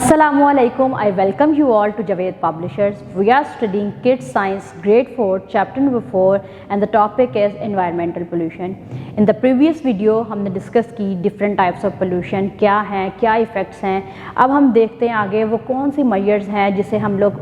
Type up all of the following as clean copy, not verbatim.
Assalamualaikum. I welcome you all to Javed Publishers. We are studying Kids Science Grade 4 Chapter number 4 and the topic is environmental pollution. In the previous video हमने discuss की different types of pollution क्या हैं, क्या effects हैं. अब हम देखते हैं आगे वो कौन सी मेजर्स हैं जिसे हम लोग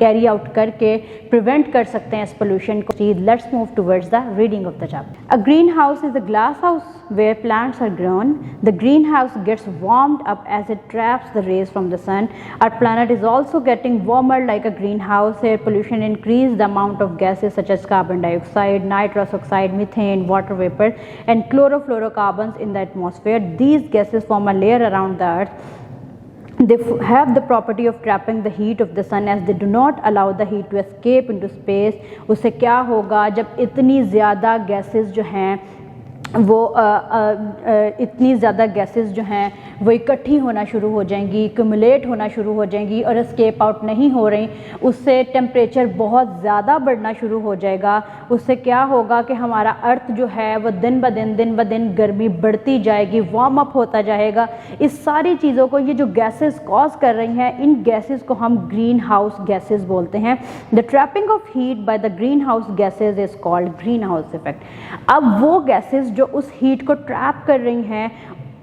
कैरी आउट करके प्रिवेंट कर सकते हैं इस पोल्यूशन को. Let's move towards the reading of the chapter. A green house is a glass house where plants are grown. The greenhouse gets warmed up as it traps the rays from the sun. Our planet is also getting warmer like a greenhouse. Air pollution increases the amount of gases such as carbon dioxide, nitrous oxide, methane, water vapor and chlorofluorocarbons in the atmosphere. These gases form a layer around the earth. They have the property of trapping the heat of the sun as they do not allow the heat to escape into space. उससे क्या होगा जब इतनी ज़्यादा gases जो हैं वो इतनी ज़्यादा गैसेस जो हैं वो इकट्ठी होना शुरू हो जाएंगी, एक्यूमुलेट होना शुरू हो जाएंगी और एस्केप आउट नहीं हो रही. उससे टेम्परेचर बहुत ज़्यादा बढ़ना शुरू हो जाएगा. उससे क्या होगा कि हमारा अर्थ जो है वो दिन ब दिन गर्मी बढ़ती जाएगी, वार्म अप होता जाएगा. इस सारी चीज़ों को ये जो गैसेस कॉज कर रही हैं, इन गैसेस को हम ग्रीन हाउस गैसेस बोलते हैं. The trapping of heat by the green house gases is called green house effect. अब वो गैसेस जो उस हीट को ट्रैप कर रही हैं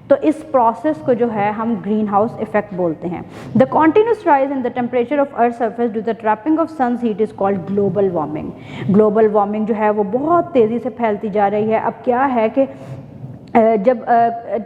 तो इस प्रोसेस को जो है हम ग्रीन हाउस इफेक्ट बोलते हैं. The continuous rise in the temperature of earth surface due the trapping of sun's heat is called global warming. Global warming जो है वो बहुत तेज़ी से फैलती जा रही है. अब क्या है कि जब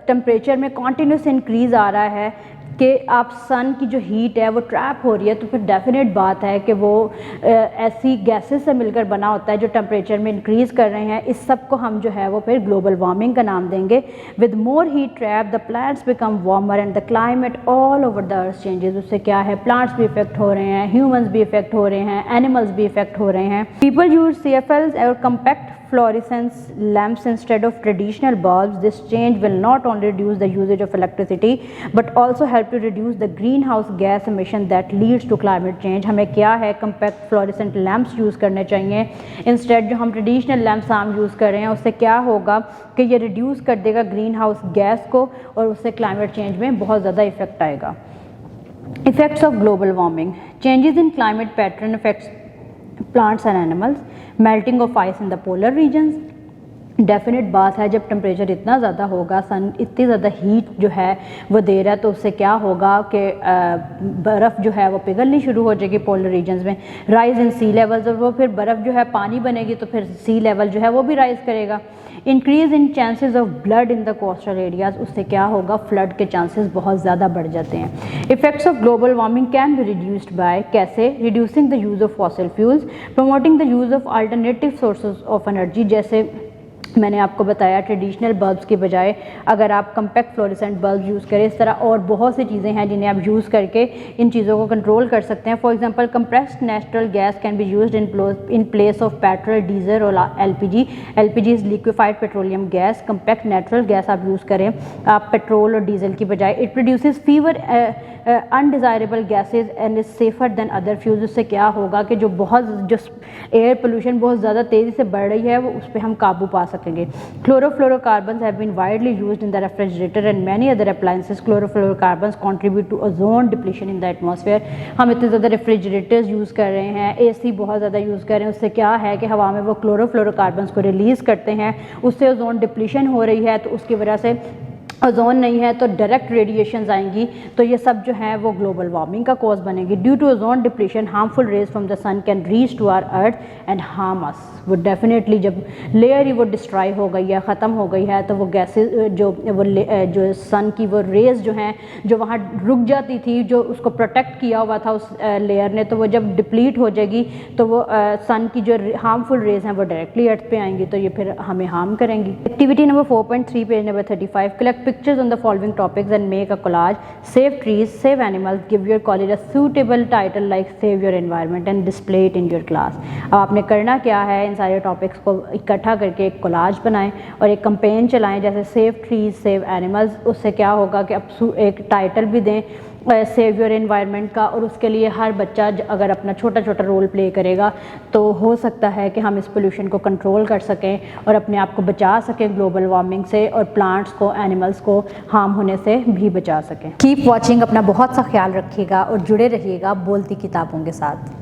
टेम्परेचर में कॉन्टिन्यूस इंक्रीज़ आ रहा है कि आप सन की जो हीट है वो ट्रैप हो रही है, तो फिर डेफिनेट बात है कि वो ऐसी गैसेस से मिलकर बना होता है जो टेम्परेचर में इंक्रीज़ कर रहे हैं. इस सब को हम जो है वो फिर ग्लोबल वार्मिंग का नाम देंगे. With more heat trap the plants become warmer and the climate all over the earth changes. उससे क्या है, प्लांट्स भी इफेक्ट हो रहे हैं, ह्यूमन्स भी इफेक्ट हो रहे हैं, एनिमल्स भी इफेक्ट हो रहे हैं. पीपल यूज CFLs और compact fluorescence lamps instead of traditional bulbs. This change will not only reduce the usage of electricity but also help to reduce the greenhouse gas emission that leads to climate change. हमें क्या है, compact fluorescent lamps use करने चाहिए instead जो हम traditional lamps हम use कर रहे हैं. उससे क्या होगा कि ये रिड्यूस कर देगा ग्रीन हाउस गैस को और उससे क्लाइमेट चेंज में बहुत ज़्यादा इफेक्ट आएगा. Effects of global warming. Changes in climate pattern effects plants and animals. Melting of ice in the polar regions. Definite बात है जब टेम्परेचर इतना ज़्यादा होगा, सन इतनी ज़्यादा हीट जो है वो दे रहा है, तो उससे क्या होगा कि बर्फ़ जो है वो पिघलनी शुरू हो जाएगी पोलर रीजन्स में. राइज इन सी लेवल्स, और वो फिर बर्फ़ जो है पानी बनेगी तो फिर सी लेवल जो है वो भी राइज़ करेगा. Increase in chances of blood in the coastal areas. उससे क्या होगा, फ्लड के चांसेस बहुत ज़्यादा बढ़ जाते हैं. Effects of global warming can be reduced by, कैसे, reducing the use of fossil fuels, promoting the use of alternative sources of energy. जैसे मैंने आपको बताया ट्रेडिशनल बल्ब्स के बजाय अगर आप कम्पैक्ट फ्लोरेसेंट बल्ब यूज़ करें, इस तरह और बहुत सी चीज़ें हैं जिन्हें आप यूज़ करके इन चीज़ों को कंट्रोल कर सकते हैं. For example compressed natural gas can be used in place of petrol, diesel और LPG. LPG is liquefied petroleum gas. Compact natural gas आप यूज़ करें आप पेट्रोल और डीजल की बजाय. It produces fever undesirable gases and is safer than other fuels. उससे क्या होगा कि जो एयर पोल्यूशन बहुत ज़्यादा तेज़ी से बढ़ रही है वो उस पर हम काबू पा सकेंगे. Chlorofluorocarbons have been widely used in the refrigerator and many other appliances. Chlorofluorocarbons contribute to ozone depletion in the atmosphere. हम इतने ज़्यादा रेफ्रिजरेटर्स यूज़ कर रहे हैं, AC बहुत ज़्यादा यूज़ कर रहे हैं, उससे क्या है कि हवा में वो क्लोरोफ्लोरोकार्बन्स को रिलीज़ करते हैं, उससे ओजोन डिप्लीशन हो रही है. तो उसकी वजह से ओजोन नहीं है तो डायरेक्ट रेडिएशंस आएंगी, तो ये सब जो है वो ग्लोबल वार्मिंग का कॉज बनेगी. Due to ozone depletion harmful rays from the sun can reach to our earth and harm us. वो डेफिनेटली जब लेयर ही वो डिस्ट्रॉय हो गई है, ख़त्म हो गई है, तो वो गैसेज जो सन की वो रेज जो हैं जो वहाँ रुक जाती थी, जो उसको प्रोटेक्ट किया हुआ था उस लेयर ने, तो वो जब डिप्लीट हो जाएगी तो वो सन की जो हार्मफुल रेज हैं वो डायरेक्टली अर्थ पे आएंगी, तो ये फिर हमें हार्म करेंगी. Activity number 4.3 page number 35. Collect pictures on the following topics and make a collage. Save trees, save animals. Give your college a suitable title like Save Your Environment and display it in your class. अब आपने करना क्या है, इन सारे topics को इकट्ठा करके एक कोलाज बनाएं और एक कैंपेन चलाएं जैसे सेव ट्रीज, सेव एनिमल्स. उससे क्या होगा कि अब एक टाइटल भी दें सेव योर एनवायरनमेंट का, और उसके लिए हर बच्चा अगर अपना छोटा छोटा रोल प्ले करेगा तो हो सकता है कि हम इस पोल्यूशन को कंट्रोल कर सकें और अपने आप को बचा सकें ग्लोबल वार्मिंग से, और प्लांट्स को, एनिमल्स को हार्म होने से भी बचा सकें। कीप वॉचिंग, अपना बहुत सा ख्याल रखिएगा और जुड़े रहिएगा बोलती किताबों के साथ।